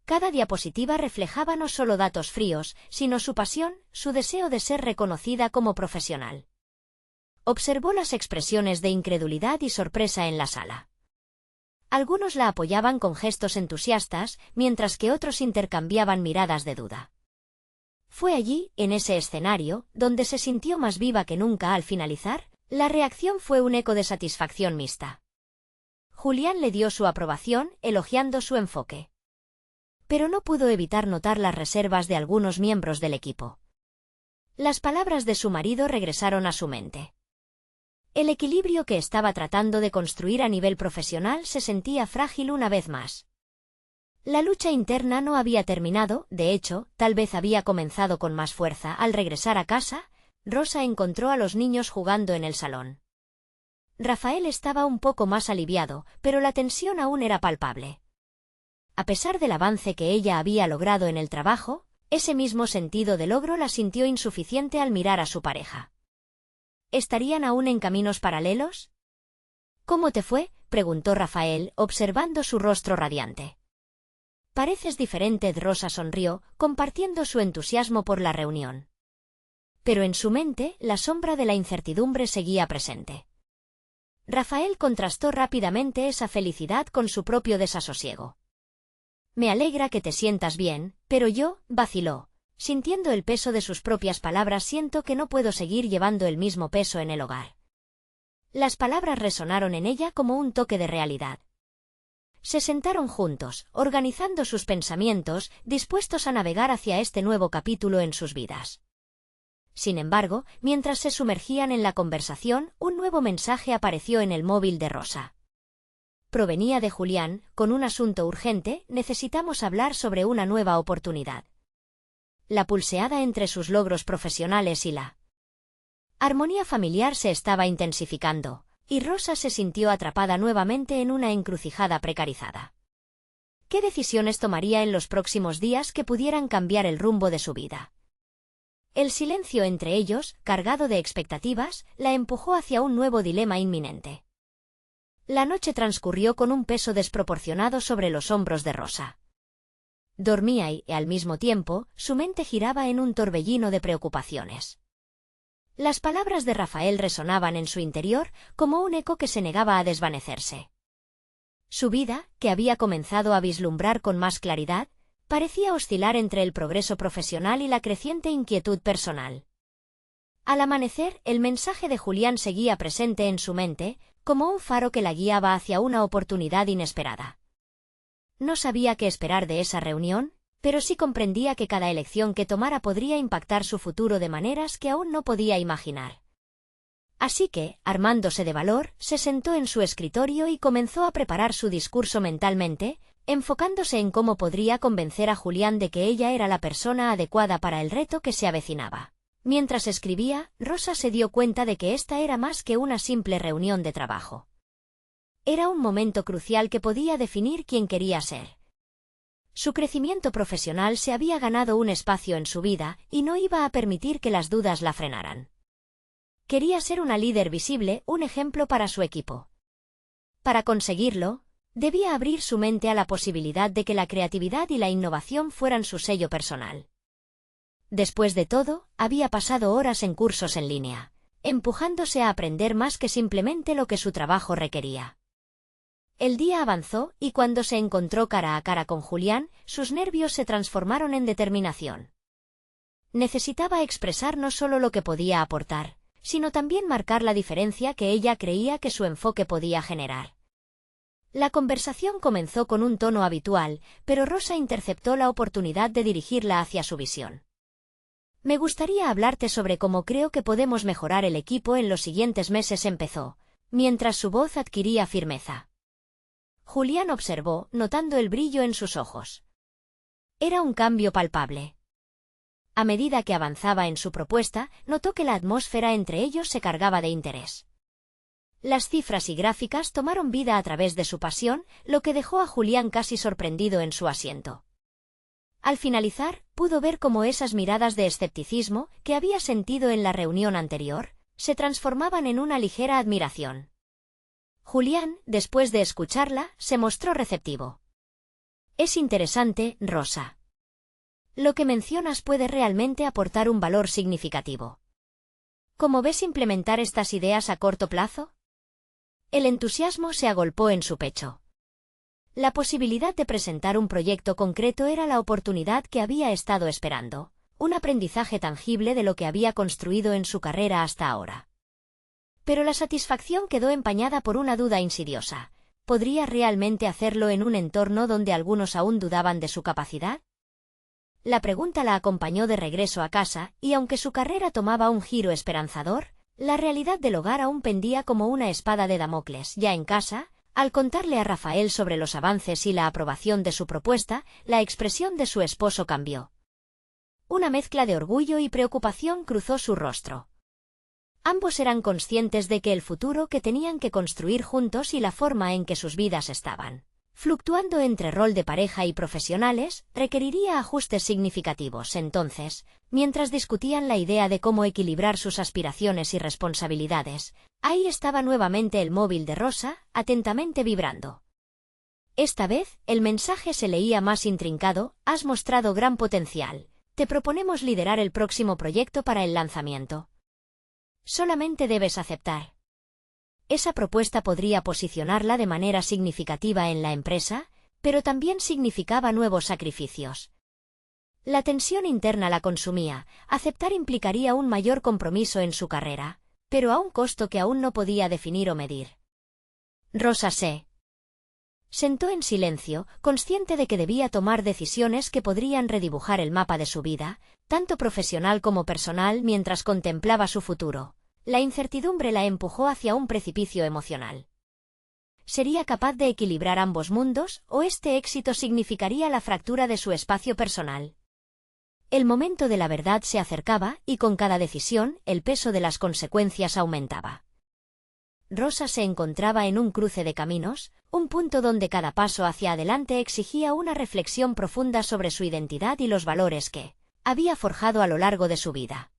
Cada diapositiva reflejaba no solo datos fríos, sino su pasión, su deseo de ser reconocida como profesional. Observó las expresiones de incredulidad y sorpresa en la sala. Algunos la apoyaban con gestos entusiastas, mientras que otros intercambiaban miradas de duda. Fue allí, en ese escenario, donde se sintió más viva que nunca. Al finalizar, la reacción fue un eco de satisfacción mixta. Julián le dio su aprobación, elogiando su enfoque. Pero no pudo evitar notar las reservas de algunos miembros del equipo. Las palabras de su marido regresaron a su mente. El equilibrio que estaba tratando de construir a nivel profesional se sentía frágil una vez más. La lucha interna no había terminado, de hecho, tal vez había comenzado con más fuerza. Al regresar a casa, Rosa encontró a los niños jugando en el salón. Rafael estaba un poco más aliviado, pero la tensión aún era palpable. A pesar del avance que ella había logrado en el trabajo, ese mismo sentido de logro la sintió insuficiente al mirar a su pareja. ¿Estarían aún en caminos paralelos? ¿Cómo te fue?, preguntó Rafael, observando su rostro radiante. Pareces diferente. Rosa sonrió, compartiendo su entusiasmo por la reunión. Pero en su mente, la sombra de la incertidumbre seguía presente. Rafael contrastó rápidamente esa felicidad con su propio desasosiego. Me alegra que te sientas bien, pero yo, vaciló. Sintiendo el peso de sus propias palabras, siento que no puedo seguir llevando el mismo peso en el hogar. Las palabras resonaron en ella como un toque de realidad. Se sentaron juntos, organizando sus pensamientos, dispuestos a navegar hacia este nuevo capítulo en sus vidas. Sin embargo, mientras se sumergían en la conversación, un nuevo mensaje apareció en el móvil de Rosa. Provenía de Julián, con un asunto urgente. Necesitamos hablar sobre una nueva oportunidad. La pulseada entre sus logros profesionales y la armonía familiar se estaba intensificando, y Rosa se sintió atrapada nuevamente en una encrucijada precarizada. ¿Qué decisiones tomaría en los próximos días que pudieran cambiar el rumbo de su vida? El silencio entre ellos, cargado de expectativas, la empujó hacia un nuevo dilema inminente. La noche transcurrió con un peso desproporcionado sobre los hombros de Rosa. Dormía y, al mismo tiempo, su mente giraba en un torbellino de preocupaciones. Las palabras de Rafael resonaban en su interior, como un eco que se negaba a desvanecerse. Su vida, que había comenzado a vislumbrar con más claridad, parecía oscilar entre el progreso profesional y la creciente inquietud personal. Al amanecer, el mensaje de Julián seguía presente en su mente, como un faro que la guiaba hacia una oportunidad inesperada. No sabía qué esperar de esa reunión, pero sí comprendía que cada elección que tomara podría impactar su futuro de maneras que aún no podía imaginar. Así que, armándose de valor, se sentó en su escritorio y comenzó a preparar su discurso mentalmente, enfocándose en cómo podría convencer a Julián de que ella era la persona adecuada para el reto que se avecinaba. Mientras escribía, Rosa se dio cuenta de que esta era más que una simple reunión de trabajo. Era un momento crucial que podía definir quién quería ser. Su crecimiento profesional se había ganado un espacio en su vida y no iba a permitir que las dudas la frenaran. Quería ser una líder visible, un ejemplo para su equipo. Para conseguirlo, debía abrir su mente a la posibilidad de que la creatividad y la innovación fueran su sello personal. Después de todo, había pasado horas en cursos en línea, empujándose a aprender más que simplemente lo que su trabajo requería. El día avanzó y cuando se encontró cara a cara con Julián, sus nervios se transformaron en determinación. Necesitaba expresar no solo lo que podía aportar, sino también marcar la diferencia que ella creía que su enfoque podía generar. La conversación comenzó con un tono habitual, pero Rosa interceptó la oportunidad de dirigirla hacia su visión. Me gustaría hablarte sobre cómo creo que podemos mejorar el equipo en los siguientes meses, empezó, mientras su voz adquiría firmeza. Julián observó, notando el brillo en sus ojos. Era un cambio palpable. A medida que avanzaba en su propuesta, notó que la atmósfera entre ellos se cargaba de interés. Las cifras y gráficas tomaron vida a través de su pasión, lo que dejó a Julián casi sorprendido en su asiento. Al finalizar, pudo ver cómo esas miradas de escepticismo, que había sentido en la reunión anterior, se transformaban en una ligera admiración. Julián, después de escucharla, se mostró receptivo. Es interesante, Rosa. Lo que mencionas puede realmente aportar un valor significativo. ¿Cómo ves implementar estas ideas a corto plazo? El entusiasmo se agolpó en su pecho. La posibilidad de presentar un proyecto concreto era la oportunidad que había estado esperando, un aprendizaje tangible de lo que había construido en su carrera hasta ahora. Pero la satisfacción quedó empañada por una duda insidiosa. ¿Podría realmente hacerlo en un entorno donde algunos aún dudaban de su capacidad? La pregunta la acompañó de regreso a casa, y aunque su carrera tomaba un giro esperanzador, la realidad del hogar aún pendía como una espada de Damocles. Ya en casa, al contarle a Rafael sobre los avances y la aprobación de su propuesta, la expresión de su esposo cambió. Una mezcla de orgullo y preocupación cruzó su rostro. Ambos eran conscientes de que el futuro que tenían que construir juntos y la forma en que sus vidas estaban fluctuando entre rol de pareja y profesionales, requeriría ajustes significativos. Entonces, mientras discutían la idea de cómo equilibrar sus aspiraciones y responsabilidades, ahí estaba nuevamente el móvil de Rosa, atentamente vibrando. Esta vez, el mensaje se leía más intrincado: has mostrado gran potencial. Te proponemos liderar el próximo proyecto para el lanzamiento. Solamente debes aceptar. Esa propuesta podría posicionarla de manera significativa en la empresa, pero también significaba nuevos sacrificios. La tensión interna la consumía. Aceptar implicaría un mayor compromiso en su carrera, pero a un costo que aún no podía definir o medir. Rosa se sentó en silencio, consciente de que debía tomar decisiones que podrían redibujar el mapa de su vida, tanto profesional como personal, mientras contemplaba su futuro. La incertidumbre la empujó hacia un precipicio emocional. ¿Sería capaz de equilibrar ambos mundos, o este éxito significaría la fractura de su espacio personal? El momento de la verdad se acercaba, y con cada decisión, el peso de las consecuencias aumentaba. Rosa se encontraba en un cruce de caminos, un punto donde cada paso hacia adelante exigía una reflexión profunda sobre su identidad y los valores que había forjado a lo largo de su vida.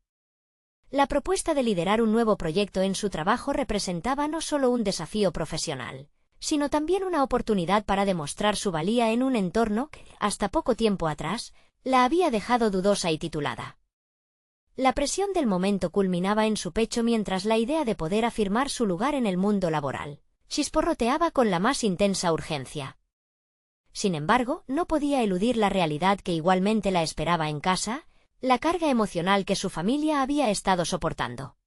La propuesta de liderar un nuevo proyecto en su trabajo representaba no solo un desafío profesional, sino también una oportunidad para demostrar su valía en un entorno que, hasta poco tiempo atrás, la había dejado dudosa y titulada. La presión del momento culminaba en su pecho mientras la idea de poder afirmar su lugar en el mundo laboral chisporroteaba con la más intensa urgencia. Sin embargo, no podía eludir la realidad que igualmente la esperaba en casa, la carga emocional que su familia había estado soportando.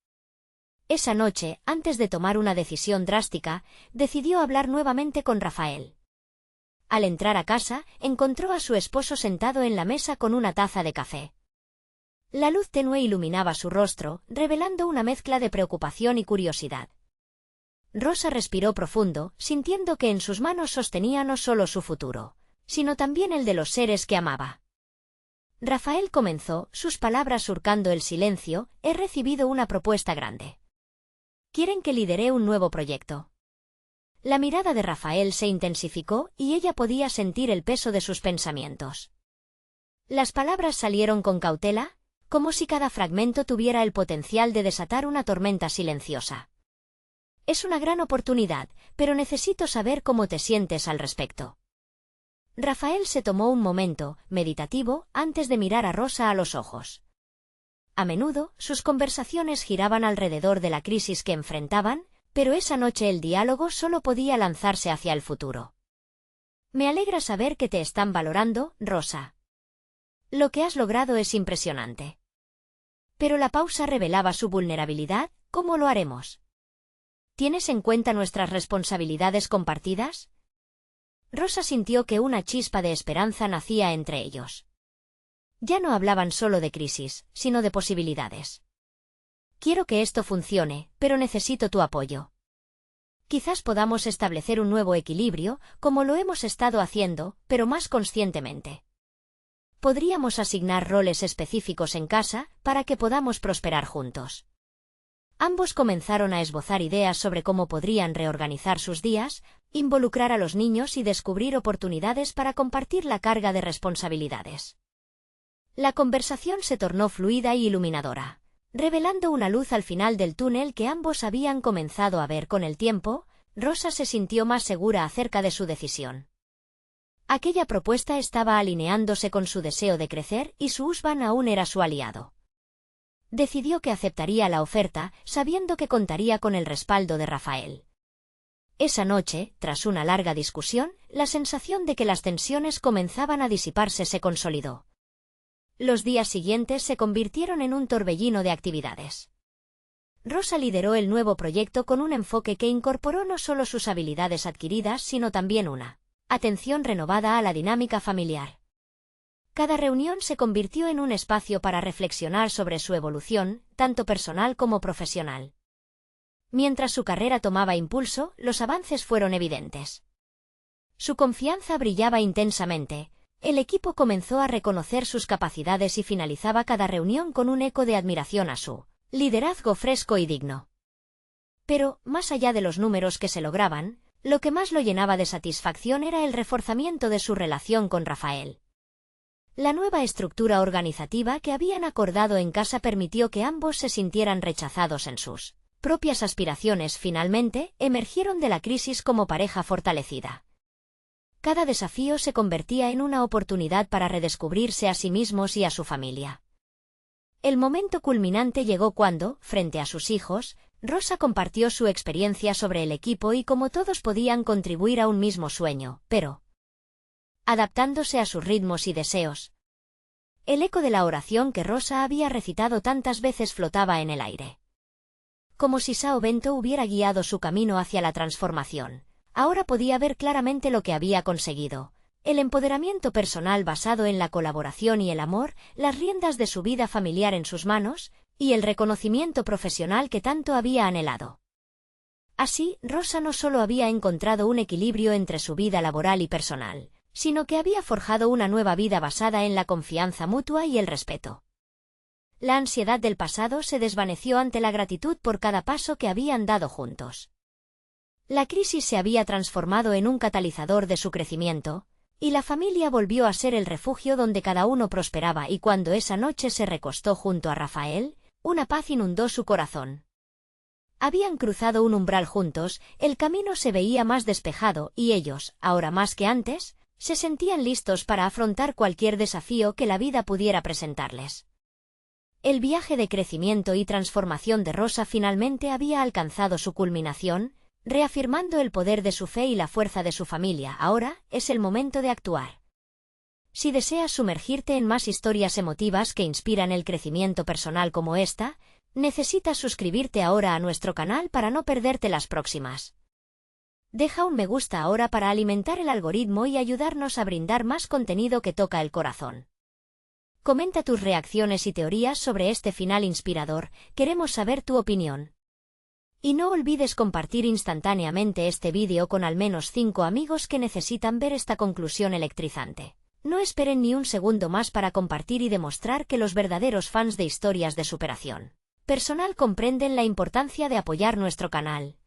Esa noche, antes de tomar una decisión drástica, decidió hablar nuevamente con Rafael. Al entrar a casa, encontró a su esposo sentado en la mesa con una taza de café. La luz tenue iluminaba su rostro, revelando una mezcla de preocupación y curiosidad. Rosa respiró profundo, sintiendo que en sus manos sostenía no solo su futuro, sino también el de los seres que amaba. Rafael comenzó, sus palabras surcando el silencio: he recibido una propuesta grande. Quieren que lidere un nuevo proyecto. La mirada de Rafael se intensificó y ella podía sentir el peso de sus pensamientos. Las palabras salieron con cautela, como si cada fragmento tuviera el potencial de desatar una tormenta silenciosa. Es una gran oportunidad, pero necesito saber cómo te sientes al respecto. Rafael se tomó un momento, meditativo, antes de mirar a Rosa a los ojos. A menudo, sus conversaciones giraban alrededor de la crisis que enfrentaban, pero esa noche el diálogo solo podía lanzarse hacia el futuro. Me alegra saber que te están valorando, Rosa. Lo que has logrado es impresionante. Pero la pausa revelaba su vulnerabilidad. ¿Cómo lo haremos? ¿Tienes en cuenta nuestras responsabilidades compartidas? Rosa sintió que una chispa de esperanza nacía entre ellos. Ya no hablaban solo de crisis, sino de posibilidades. Quiero que esto funcione, pero necesito tu apoyo. Quizás podamos establecer un nuevo equilibrio, como lo hemos estado haciendo, pero más conscientemente. Podríamos asignar roles específicos en casa para que podamos prosperar juntos. Ambos comenzaron a esbozar ideas sobre cómo podrían reorganizar sus días, involucrar a los niños y descubrir oportunidades para compartir la carga de responsabilidades. La conversación se tornó fluida y iluminadora, revelando una luz al final del túnel que ambos habían comenzado a ver con el tiempo. Rosa se sintió más segura acerca de su decisión. Aquella propuesta estaba alineándose con su deseo de crecer y su husband aún era su aliado. Decidió que aceptaría la oferta, sabiendo que contaría con el respaldo de Rafael. Esa noche, tras una larga discusión, la sensación de que las tensiones comenzaban a disiparse se consolidó. Los días siguientes se convirtieron en un torbellino de actividades. Rosa lideró el nuevo proyecto con un enfoque que incorporó no solo sus habilidades adquiridas, sino también una atención renovada a la dinámica familiar. Cada reunión se convirtió en un espacio para reflexionar sobre su evolución, tanto personal como profesional. Mientras su carrera tomaba impulso, los avances fueron evidentes. Su confianza brillaba intensamente, el equipo comenzó a reconocer sus capacidades y finalizaba cada reunión con un eco de admiración a su liderazgo fresco y digno. Pero, más allá de los números que se lograban, lo que más lo llenaba de satisfacción era el reforzamiento de su relación con Rafael. La nueva estructura organizativa que habían acordado en casa permitió que ambos se sintieran rechazados en sus propias aspiraciones. Finalmente, emergieron de la crisis como pareja fortalecida. Cada desafío se convertía en una oportunidad para redescubrirse a sí mismos y a su familia. El momento culminante llegó cuando, frente a sus hijos, Rosa compartió su experiencia sobre el equipo y cómo todos podían contribuir a un mismo sueño, pero adaptándose a sus ritmos y deseos. El eco de la oración que Rosa había recitado tantas veces flotaba en el aire. Como si Sao Bento hubiera guiado su camino hacia la transformación. Ahora podía ver claramente lo que había conseguido: el empoderamiento personal basado en la colaboración y el amor, las riendas de su vida familiar en sus manos, y el reconocimiento profesional que tanto había anhelado. Así, Rosa no solo había encontrado un equilibrio entre su vida laboral y personal, sino que había forjado una nueva vida basada en la confianza mutua y el respeto. La ansiedad del pasado se desvaneció ante la gratitud por cada paso que habían dado juntos. La crisis se había transformado en un catalizador de su crecimiento, y la familia volvió a ser el refugio donde cada uno prosperaba. Y cuando esa noche se recostó junto a Rafael, una paz inundó su corazón. Habían cruzado un umbral juntos, el camino se veía más despejado y ellos, ahora más que antes, se sentían listos para afrontar cualquier desafío que la vida pudiera presentarles. El viaje de crecimiento y transformación de Rosa finalmente había alcanzado su culminación, reafirmando el poder de su fe y la fuerza de su familia. Ahora es el momento de actuar. Si deseas sumergirte en más historias emotivas que inspiran el crecimiento personal como esta, necesitas suscribirte ahora a nuestro canal para no perderte las próximas. Deja un me gusta ahora para alimentar el algoritmo y ayudarnos a brindar más contenido que toca el corazón. Comenta tus reacciones y teorías sobre este final inspirador, queremos saber tu opinión. Y no olvides compartir instantáneamente este vídeo con al menos 5 amigos que necesitan ver esta conclusión electrizante. No esperen ni un segundo más para compartir y demostrar que los verdaderos fans de historias de superación personal comprenden la importancia de apoyar nuestro canal.